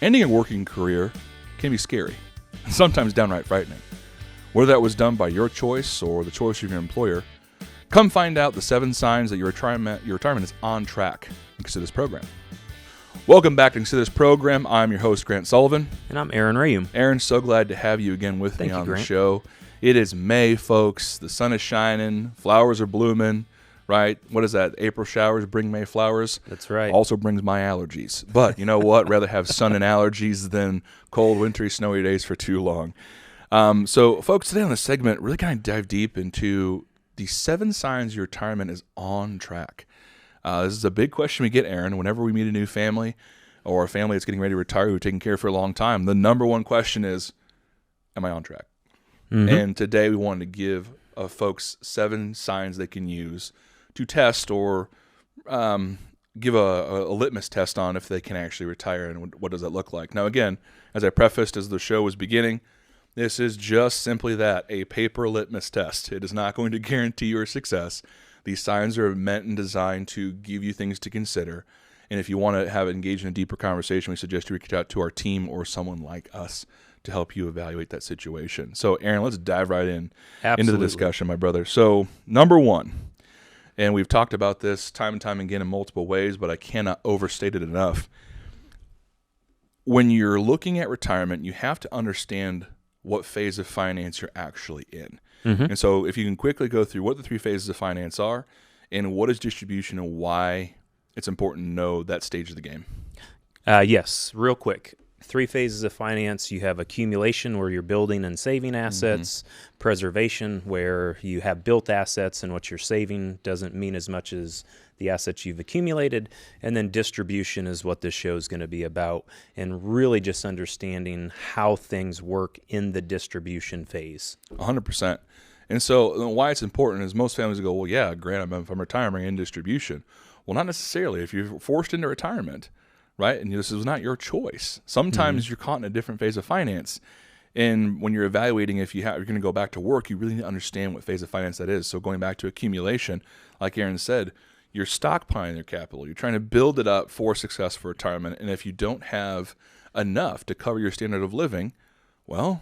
Ending a working career can be scary, and sometimes downright frightening. Whether that was done by your choice or the choice of your employer, come find out the 7 signs that your retirement is on track and consider this program. Welcome back to Consider This Program. I'm your host, Grant Soliven. And I'm Aaron Rheaume. Aaron, so glad to have you again with me on the show. It is May, folks. The sun is shining. Flowers are blooming, right? What is that? April showers bring May flowers. That's right. Also brings my allergies. But you know what? Rather have sun and allergies than cold, wintry, snowy days for too long. So, folks, today on this segment, really kind of dive deep into the 7 signs your retirement is on track. This is a big question we get, Aaron, whenever we meet a new family or a family that's getting ready to retire, who've taken care of for a long time. The number one question is, am I on track? Mm-hmm. And today we wanted to give folks 7 signs they can use to test or give a litmus test on if they can actually retire and what does that look like. Now, again, as I prefaced as the show was beginning, this is just simply that, a paper litmus test. It is not going to guarantee your success. These signs are meant and designed to give you things to consider. And if you want to have engaged in a deeper conversation, we suggest you reach out to our team or someone like us to help you evaluate that situation. So, Aaron, let's dive right into the discussion, my brother. So, number 1, and we've talked about this time and time again in multiple ways, but I cannot overstate it enough. When you're looking at retirement, you have to understand what phase of finance you're actually in. Mm-hmm. And so if you can quickly go through what the 3 phases of finance are and what is distribution and why it's important to know that stage of the game. Yes, real quick. 3 phases of finance. You have accumulation, where you're building and saving assets. Mm-hmm. Preservation, where you have built assets and what you're saving doesn't mean as much as the assets you've accumulated. And then distribution is what this show is going to be about, and really just understanding how things work in the distribution phase. 100%. And so why it's important is most families go, well, yeah, Grant, if I'm retiring in distribution. Well, not necessarily. If you're forced into retirement, right, and this is not your choice. Sometimes you're caught in a different phase of finance. And when you're evaluating if you're going to go back to work, you really need to understand what phase of finance that is. So going back to accumulation, like Aaron said, you're stockpiling your capital. You're trying to build it up for success for retirement. And if you don't have enough to cover your standard of living, well,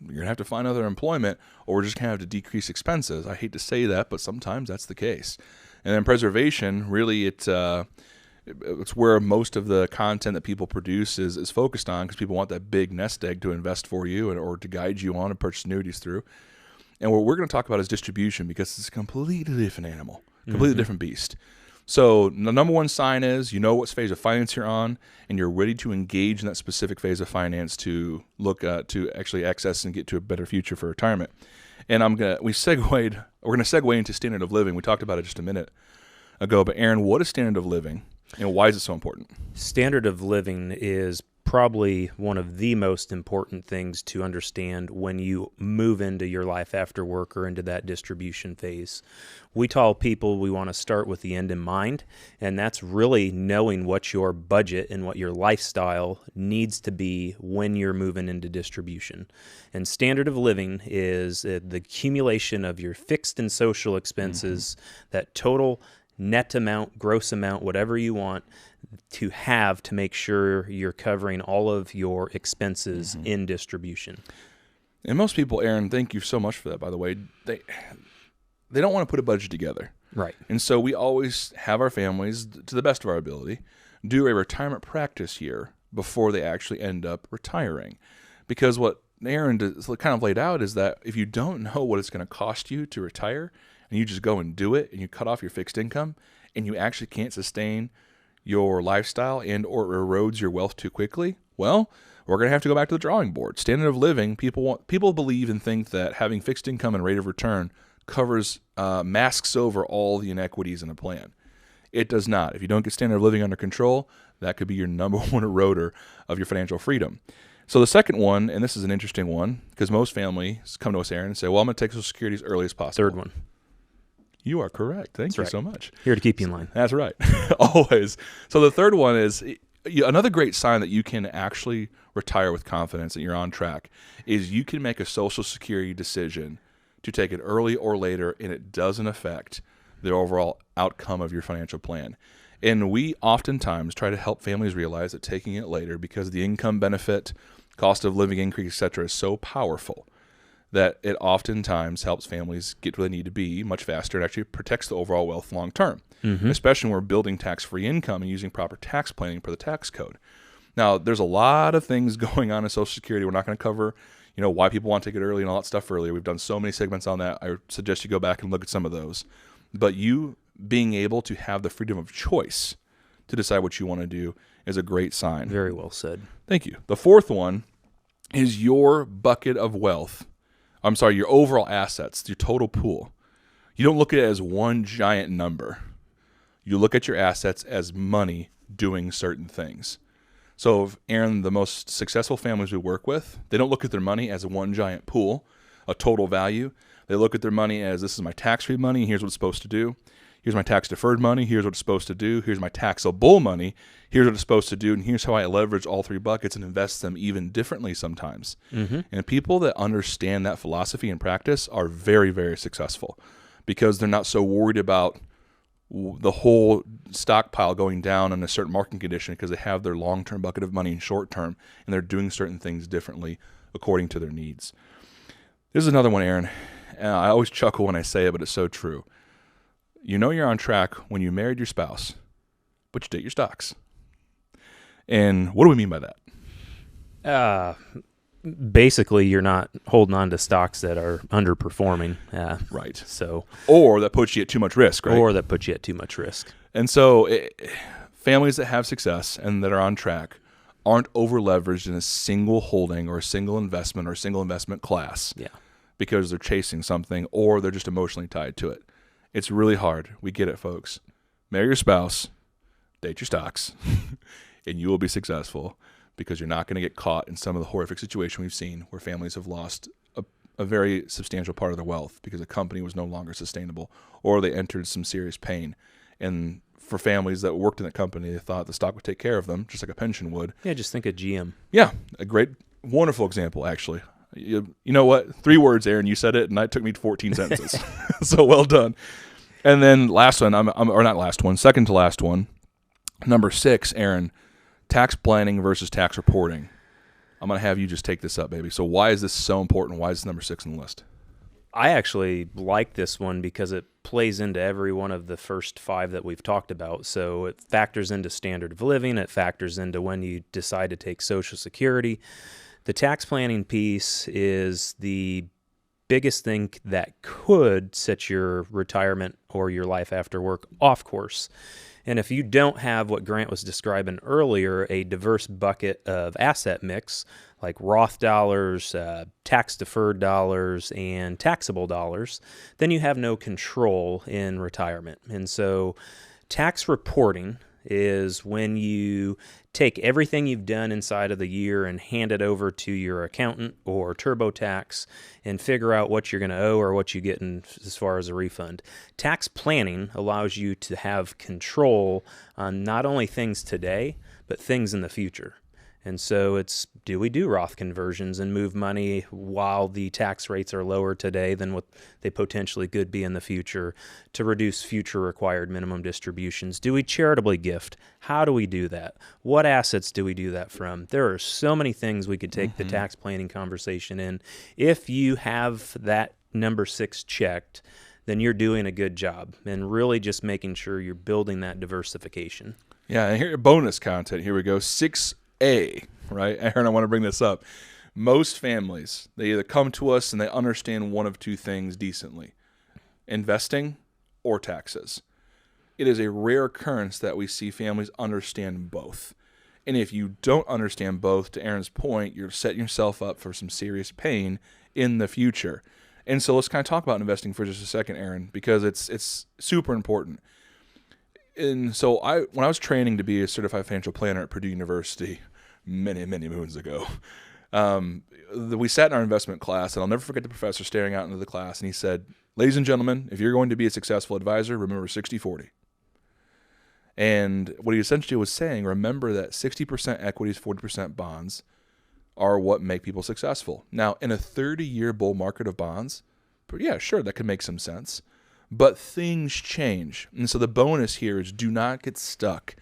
you're going to have to find other employment, or we're just going to have to decrease expenses. I hate to say that, but sometimes that's the case. And then preservation, really it's where most of the content that people produce is focused on, because people want that big nest egg to invest for you or to guide you on and purchase annuities through. And what we're going to talk about is distribution, because it's a completely different animal, completely different beast. So the number 1 sign is you know what phase of finance you're on, and you're ready to engage in that specific phase of finance to look to actually access and get to a better future for retirement. And we're going to segue into standard of living. We talked about it just a minute ago, but Aaron, what is standard of living, and why is it so important? Standard of living is probably one of the most important things to understand when you move into your life after work or into that distribution phase. We tell people we want to start with the end in mind, and that's really knowing what your budget and what your lifestyle needs to be when you're moving into distribution. And standard of living is the accumulation of your fixed and social expenses, that total net amount, gross amount, whatever you want to have to make sure you're covering all of your expenses in distribution. And most people, Aaron, thank you so much for that, by the way, they don't want to put a budget together. Right. And so we always have our families, to the best of our ability, do a retirement practice year before they actually end up retiring. Because what Aaron kind of laid out is that if you don't know what it's going to cost you to retire, and you just go and do it, and you cut off your fixed income, and you actually can't sustain your lifestyle and or erodes your wealth too quickly, well, we're going to have to go back to the drawing board. Standard of living, people believe and think that having fixed income and rate of return masks over all the inequities in a plan. It does not. If you don't get standard of living under control, that could be your number 1 eroder of your financial freedom. So the second one, and this is an interesting one, because most families come to us, Aaron, and say, well, I'm going to take Social Security as early as possible. Third one. You are correct. Thank you so much. Here to keep you in line. That's right. Always. So the third one is another great sign that you can actually retire with confidence that you're on track is you can make a Social Security decision to take it early or later, and it doesn't affect the overall outcome of your financial plan. And we oftentimes try to help families realize that taking it later, because the income benefit, cost of living increase, etc., is so powerful that it oftentimes helps families get where they need to be much faster and actually protects the overall wealth long term, especially when we're building tax-free income and using proper tax planning per the tax code. Now, there's a lot of things going on in Social Security. We're not going to cover, why people want to take it early and all that stuff earlier. We've done so many segments on that. I suggest you go back and look at some of those. But you being able to have the freedom of choice to decide what you want to do is a great sign. Very well said. Thank you. The fourth one is your bucket of wealth. I'm sorry, your overall assets, your total pool. You don't look at it as one giant number. You look at your assets as money doing certain things. So, Aaron, the most successful families we work with, they don't look at their money as one giant pool, a total value. They look at their money as, this is my tax-free money, here's what it's supposed to do. Here's my tax-deferred money, here's what it's supposed to do. Here's my taxable money, here's what it's supposed to do. And here's how I leverage all three buckets and invest them even differently sometimes. And people that understand that philosophy and practice are very, very successful because they're not so worried about the whole stockpile going down in a certain market condition because they have their long-term bucket of money in short-term, and they're doing certain things differently according to their needs. This is another one, Aaron. I always chuckle when I say it, but it's so true. You know you're on track when you married your spouse, but you date your stocks. And what do we mean by that? Basically, you're not holding on to stocks that are underperforming. Right. So, or that puts you at too much risk, right? Or that puts you at too much risk. And so families that have success and that are on track aren't over-leveraged in a single holding or a single investment or a single investment class because they're chasing something or they're just emotionally tied to it. It's really hard. We get it, folks. Marry your spouse, date your stocks, and you will be successful because you're not going to get caught in some of the horrific situation we've seen where families have lost a very substantial part of their wealth because the company was no longer sustainable or they entered some serious pain. And for families that worked in that company, they thought the stock would take care of them, just like a pension would. Yeah, just think of GM. Yeah, a great, wonderful example, actually. You know what? 3 words, Aaron. You said it, and it took me 14 sentences. So well done. And then last one, or not last one, second to last one, number 6, Aaron, tax planning versus tax reporting. I'm going to have you just take this up, baby. So why is this so important? Why is this number 6 on the list? I actually like this one because it plays into every one of the first 5 that we've talked about. So it factors into standard of living. It factors into when you decide to take Social Security. The tax planning piece is the biggest thing that could set your retirement or your life after work off course. And if you don't have what Grant was describing earlier, a diverse bucket of asset mix, like Roth dollars, tax-deferred dollars, and taxable dollars, then you have no control in retirement. And so tax reporting is when you take everything you've done inside of the year and hand it over to your accountant or TurboTax and figure out what you're going to owe or what you get in as far as a refund. Tax planning allows you to have control on not only things today, but things in the future. And so it's, do we do Roth conversions and move money while the tax rates are lower today than what they potentially could be in the future to reduce future required minimum distributions? Do we charitably gift? How do we do that? What assets do we do that from? There are so many things we could take the tax planning conversation in. If you have that number 6 checked, then you're doing a good job and really just making sure you're building that diversification. Yeah, and here bonus content. Here we go. 6A, right? Aaron, I want to bring this up. Most families, they either come to us and they understand one of 2 things decently, investing or taxes. It is a rare occurrence that we see families understand both. And if you don't understand both, to Aaron's point, you're setting yourself up for some serious pain in the future. And so let's kind of talk about investing for just a second, Aaron, because it's super important. And so when I was training to be a certified financial planner at Purdue University many, many moons ago, we sat in our investment class, and I'll never forget the professor staring out into the class, and he said, "Ladies and gentlemen, if you're going to be a successful advisor, remember 60-40. And what he essentially was saying, remember that 60% equities, 40% bonds are what make people successful. Now, in a 30-year bull market of bonds, yeah, sure, that could make some sense. but things change. And so the bonus here is do not get stuck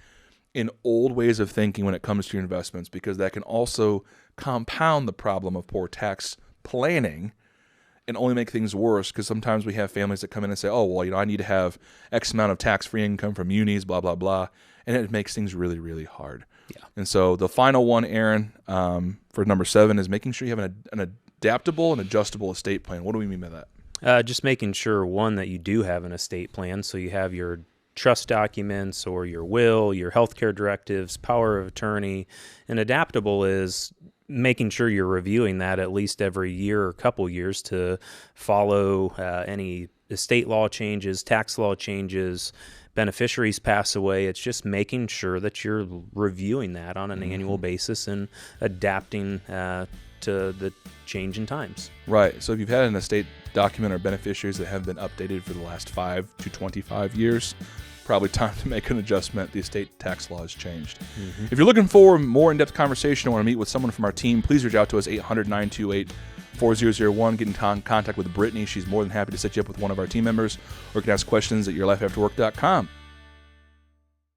in old ways of thinking when it comes to your investments, because that can also compound the problem of poor tax planning and only make things worse, because sometimes we have families that come in and say, oh, well, I need to have X amount of tax-free income from unis, blah, blah, blah. And it makes things really, really hard. Yeah. And so the final one, Aaron, for number 7 is making sure you have an adaptable and adjustable estate plan. What do we mean by that? Just making sure, one, that you do have an estate plan. So you have your trust documents or your will, your healthcare directives, power of attorney. And adaptable is making sure you're reviewing that at least every year or couple years to follow any estate law changes, tax law changes, beneficiaries pass away. It's just making sure that you're reviewing that on an annual basis and adapting to the change in times. Right. So if you've had an estate document or beneficiaries that have been updated for the last 5 to 25 years, probably time to make an adjustment. The estate tax law has changed. If you're looking for more in-depth conversation or want to meet with someone from our team, please reach out to us, 800-928-4001. Get in contact with Brittany. She's more than happy to set you up with one of our team members, or you can ask questions at yourlifeafterwork.com.